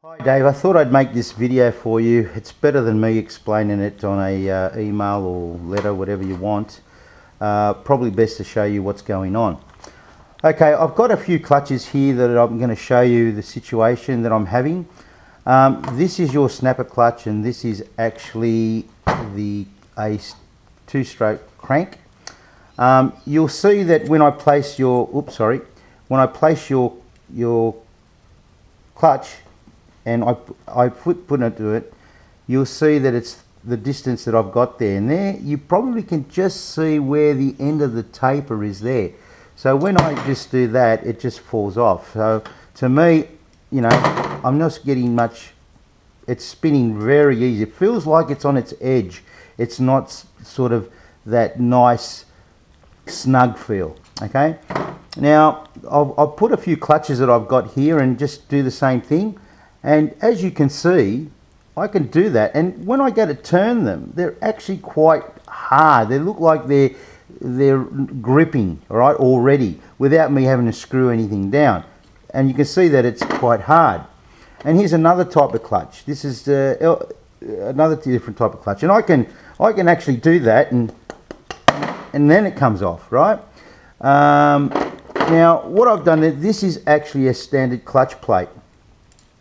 Hi Dave, I thought I'd make this video for you. It's better than me explaining it on a email or letter, whatever you want. Probably best to show you what's going on. Okay, I've got a few clutches here that I'm going to show you the situation that I'm having. This is your snapper clutch, and this is actually a two-stroke crank. You'll see that when I place your clutch and I put into it, you'll see that it's the distance that I've got there, and there you probably can just see where the end of the taper is there. So when I just do that, it just falls off. So to me, you know, I'm not getting much. It's spinning very easy. It feels like it's on its edge. It's not sort of that nice snug feel. Okay, now I'll put a few clutches that I've got here and just do the same thing. And as you can see, I can do that, and when I go to turn them, they're actually quite hard. They look like they're gripping, all right, already, without me having to screw anything down. And you can see that it's quite hard. And here's another type of clutch. This is another different type of clutch, and I can actually do that, and then it comes off, right? Now what I've done, this is actually a standard clutch plate.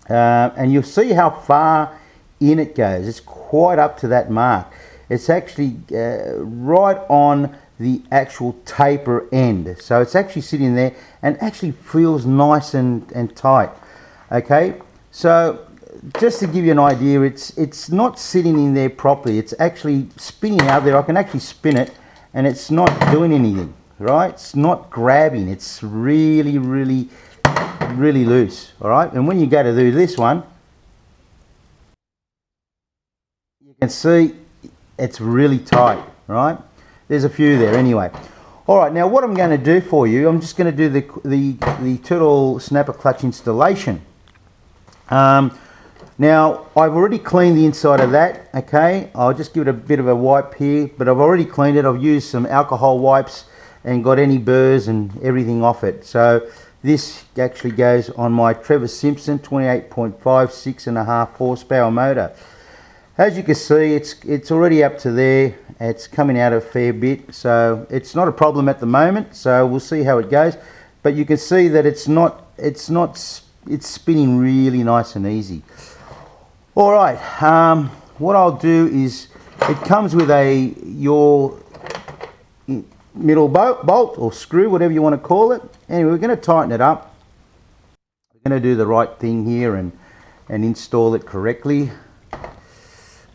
And you'll see how far in it goes. It's quite up to that mark. It's actually right on the actual taper end. So it's actually sitting there and actually feels nice and tight. Okay, so just to give you an idea, it's not sitting in there properly. It's actually spinning out there. I can actually spin it and it's not doing anything, right? It's not grabbing. It's really loose, all right? And when you go to do this one, you can see it's really tight, right? There's a few there anyway. All right, now what I'm going to do for you, I'm just going to do the turtle snapper clutch installation. Now I've already cleaned the inside of that. Okay, I'll just give it a bit of a wipe here, but I've already cleaned it. I've used some alcohol wipes and got any burrs and everything off it. So this actually goes on my Trevor Simpson 28.5 6.5 horsepower motor. As you can see, it's already up to there. It's coming out a fair bit, so it's not a problem at the moment. So we'll see how it goes. But you can see that it's spinning really nice and easy. All right. What I'll do is, it comes with your middle bolt or screw, whatever you want to call it. Anyway, we're going to tighten it up. We're going to do the right thing here and install it correctly.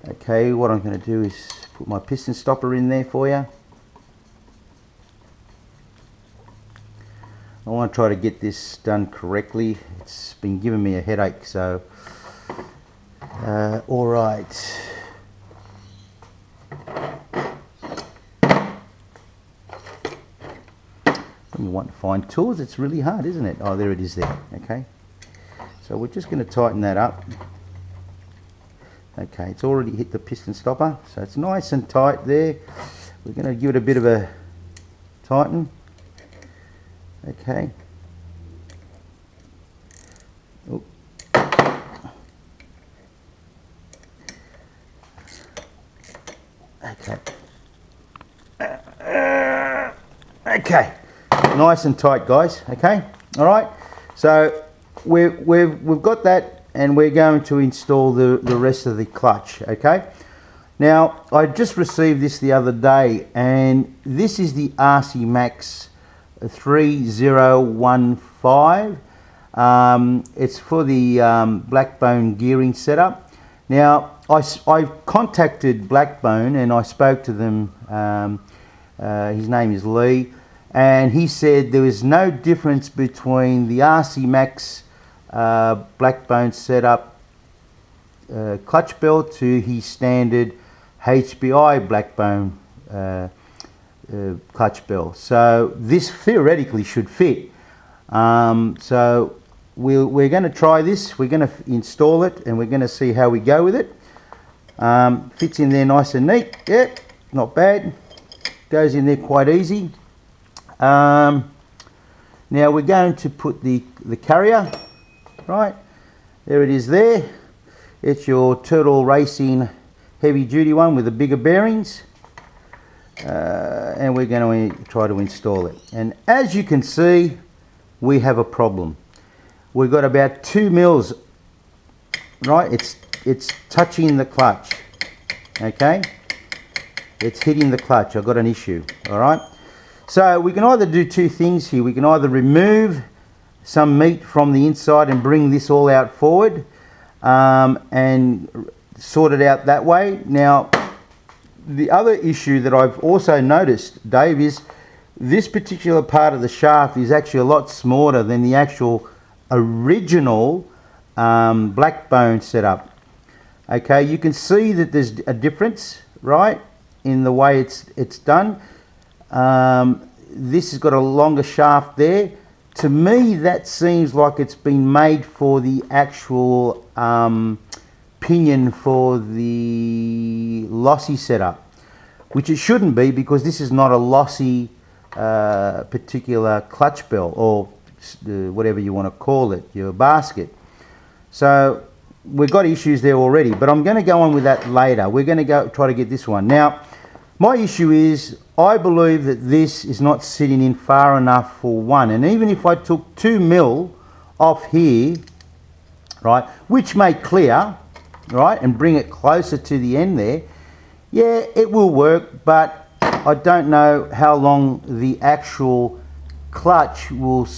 Okay, what I'm going to do is put my piston stopper in there for you. I want to try to get this done correctly. It's been giving me a headache, so all right. When you want to find tools, it's really hard, isn't it? Oh, there it is there. Okay, so we're just going to tighten that up. Okay, it's already hit the piston stopper, so it's nice and tight there. We're going to give it a bit of a tighten. Okay. Oop. Okay. Okay. Nice and tight, guys. Okay. All right. So we've got that. And we're going to install the rest of the clutch. Okay, now I just received this the other day, and this is the RC Max 3015. It's for the Blackbone gearing setup. Now I contacted Blackbone and I spoke to them. His name is Lee, and he said there was no difference between the RC Max Blackbone setup clutch belt to his standard HBI Blackbone clutch belt. So this theoretically should fit. So we're going to try this. We're going to install it and we're going to see how we go with it. Fits in there nice and neat. Yep, not bad. Goes in there quite easy. Now we're going to put the carrier, right? There it is there. It's your Turtle Racing heavy duty one with the bigger bearings. And we're going to try to install it. And as you can see, we have a problem. We've got about 2 mils, right? It's touching the clutch, okay? It's hitting the clutch. I've got an issue, all right? So we can either do two things here. We can either remove some meat from the inside and bring this all out forward and sort it out that way. Now, the other issue that I've also noticed, Dave, is this particular part of the shaft is actually a lot smaller than the actual original black bone setup. Okay, you can see that there's a difference, right, in the way it's done. This has got a longer shaft there. To me, that seems like it's been made for the actual pinion for the lossy setup, which it shouldn't be, because this is not a lossy particular clutch bell, or whatever you want to call it, your basket. So we've got issues there already, but I'm going to go on with that later. We're going to go try to get this one. Now, my issue is I believe that this is not sitting in far enough for one, and even if I took 2 mil off here, right, which may clear, right, and bring it closer to the end there, yeah, it will work, but I don't know how long the actual clutch will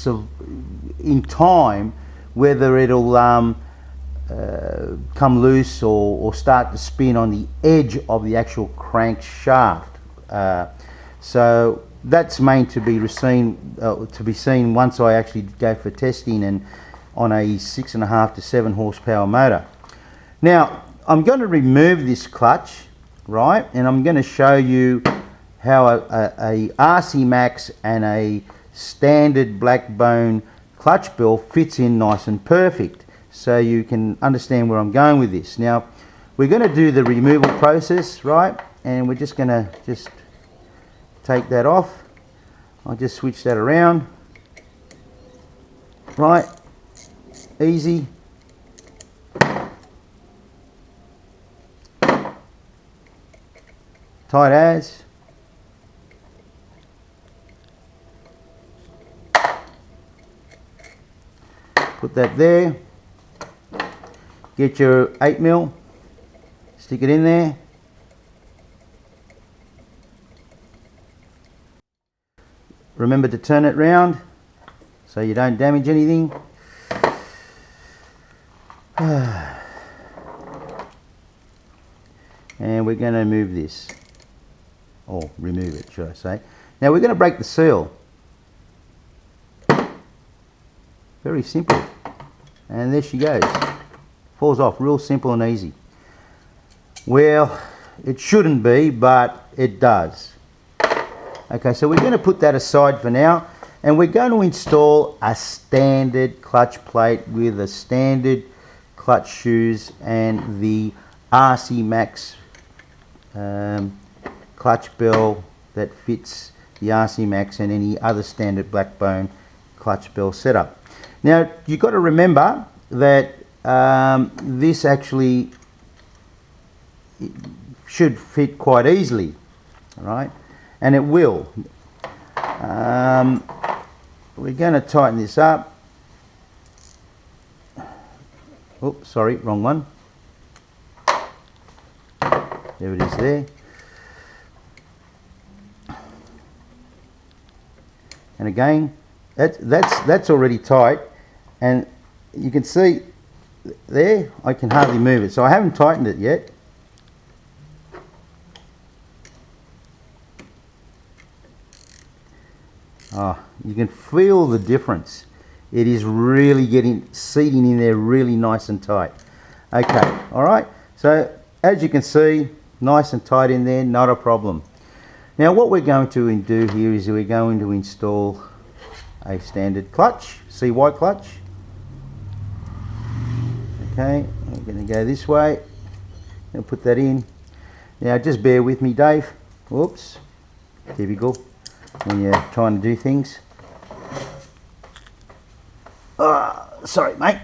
in time, whether it'll come loose or start to spin on the edge of the actual crank shaft. So that's meant to be seen once I actually go for testing and on a 6.5 to 7 horsepower motor. Now, I'm going to remove this clutch, right, and I'm going to show you how a RC Max and a standard black bone clutch bell fits in nice and perfect, so you can understand where I'm going with this. Now, we're going to do the removal process, right, and we're just going to take that off. I'll just switch that around, right, easy. Tight as. Put that there. Get your 8 mil, stick it in there. Remember to turn it round so you don't damage anything. And we're going to move this, or remove it, should I say. Now we're going to break the seal. Very simple. And there she goes. Falls off real simple and easy. Well, it shouldn't be, but it does. Okay, so we're going to put that aside for now, and we're going to install a standard clutch plate with a standard clutch shoes and the RC Max clutch bell that fits the RC Max and any other standard black bone clutch bell setup. Now, you've got to remember that this actually should fit quite easily, all right? And it will. We're going to tighten this up. Oops, sorry, wrong one. There it is there. And again, that's already tight, and you can see there I can hardly move it, so I haven't tightened it yet. Oh, you can feel the difference. It is really seating in there really nice and tight. Okay, all right, so as you can see, nice and tight in there, not a problem. Now what we're going to do here is we're going to install a standard clutch, CY clutch. Okay, I'm going to go this way and put that in. Now just bear with me, Dave. Whoops, typical when you're trying to do things. Sorry, mate.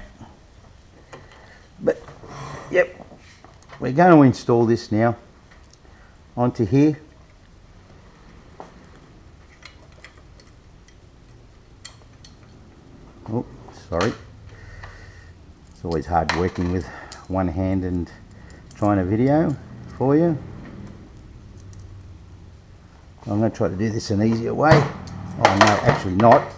Yep, we're going to install this now onto here. Oh, sorry. It's always hard working with one hand and trying to video for you. I'm going to try to do this an easier way. Oh no, actually not.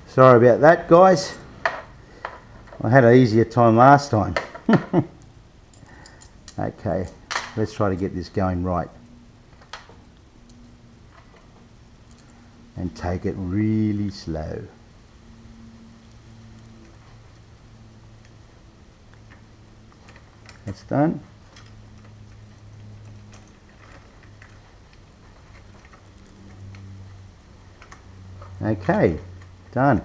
Sorry about that, guys. I had an easier time last time. Okay, let's try to get this going right. And take it really slow. That's done. Okay, done.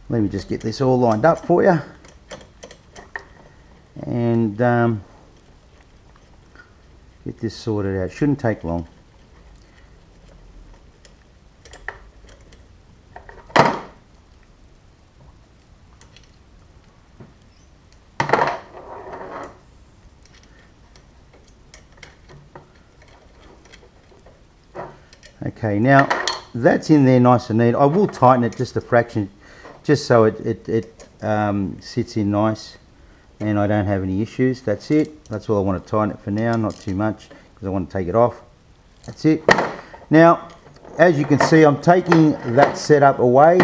Let me just get this all lined up for you. And get this sorted out. Shouldn't take long. Okay, now that's in there nice and neat. I will tighten it just a fraction, just so it sits in nice and I don't have any issues. That's it. That's all I want to tighten it for now, not too much because I want to take it off. That's it. Now, as you can see, I'm taking that setup away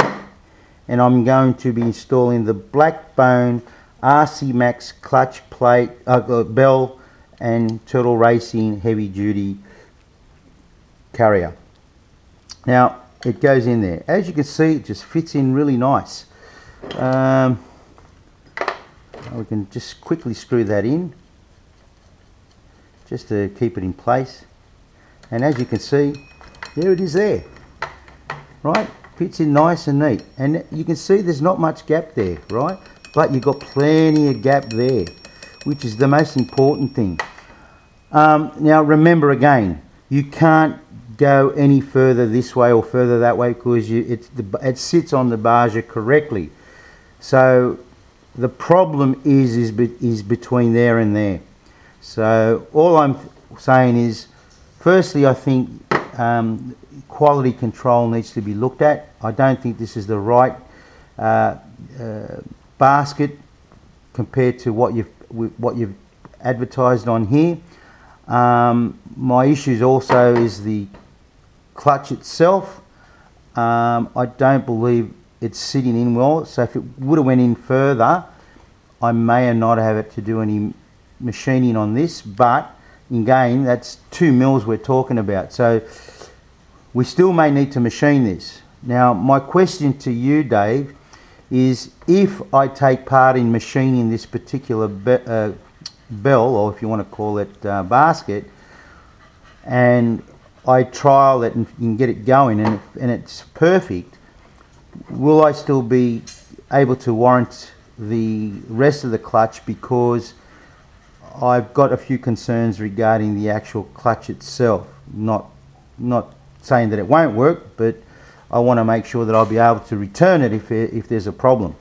and I'm going to be installing the Blackbone RC Max clutch plate, bell and Turtle Racing heavy duty carrier. Now it goes in there. As you can see, it just fits in really nice. We can just quickly screw that in just to keep it in place, and as you can see, there it is there, right? Fits in nice and neat, and you can see there's not much gap there, right? But you've got plenty of gap there, which is the most important thing. Now remember again, you can't go any further this way or further that way because it sits on the barger correctly. So the problem is between there and there. So all I'm saying is, firstly, I think quality control needs to be looked at. I don't think this is the right basket compared to what you've advertised on here. My issues also is the clutch itself. I don't believe it's sitting in well, so if it would have went in further, I may not have it to do any machining on this, but again, that's 2 mils we're talking about, so we still may need to machine this. Now my question to you, Dave, is if I take part in machining this particular bell, or if you want to call it basket, and I trial it and get it going and it's perfect, will I still be able to warrant the rest of the clutch? Because I've got a few concerns regarding the actual clutch itself. Not saying that it won't work, but I want to make sure that I'll be able to return it if there's a problem.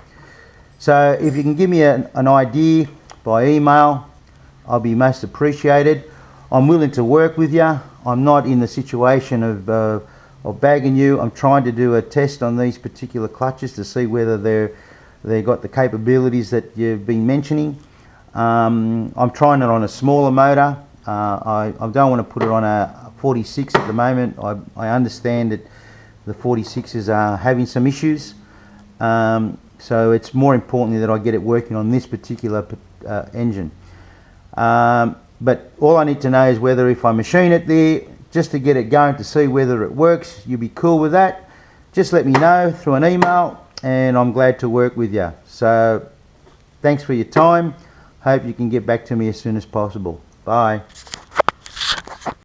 So if you can give me an idea by email, I'll be most appreciated. I'm willing to work with you. I'm not in the situation of bagging you. I'm trying to do a test on these particular clutches to see whether they've got the capabilities that you've been mentioning. I'm trying it on a smaller motor. I don't want to put it on a 46 at the moment. I understand that the 46s are having some issues. So it's more importantly that I get it working on this particular engine. But all I need to know is whether if I machine it there, just to get it going to see whether it works, you'll be cool with that. Just let me know through an email and I'm glad to work with you. So thanks for your time. Hope you can get back to me as soon as possible. Bye.